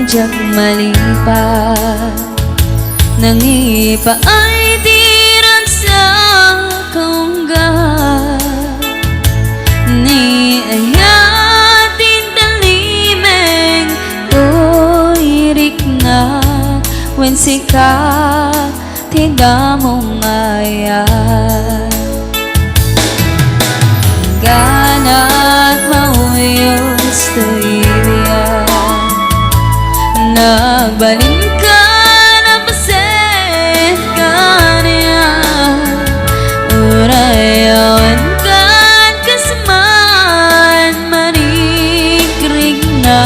jak malipat nangipa ay dirang sa kaunggat ni ayatin dalimeng oirik na wen sika tidak mong ayat ganat mauyos tuibia nagbalin ka na paset ka niya urayawan kan kasaman manikrig na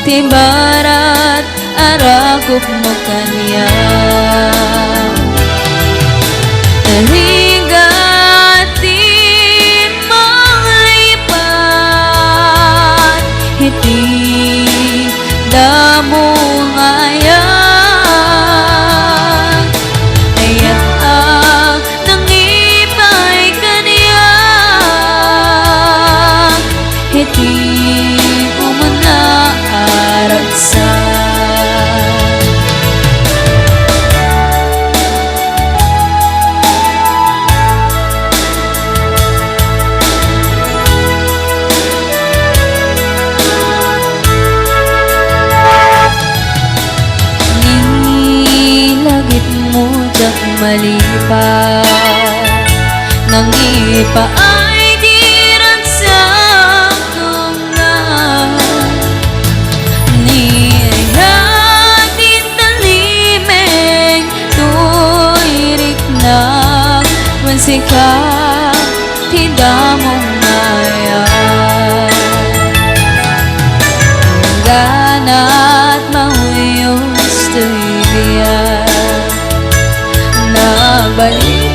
timbarat arakop mo kanya narigatin malipat hiti damo ngayon ayat ang nangipay kanya hiti umana aragsa jak malipat nangipa ay dirang sa kaunggat ni ayatin talimeng tuirik na wen sika tidak mong ayat ganat mahuyos tuibia balik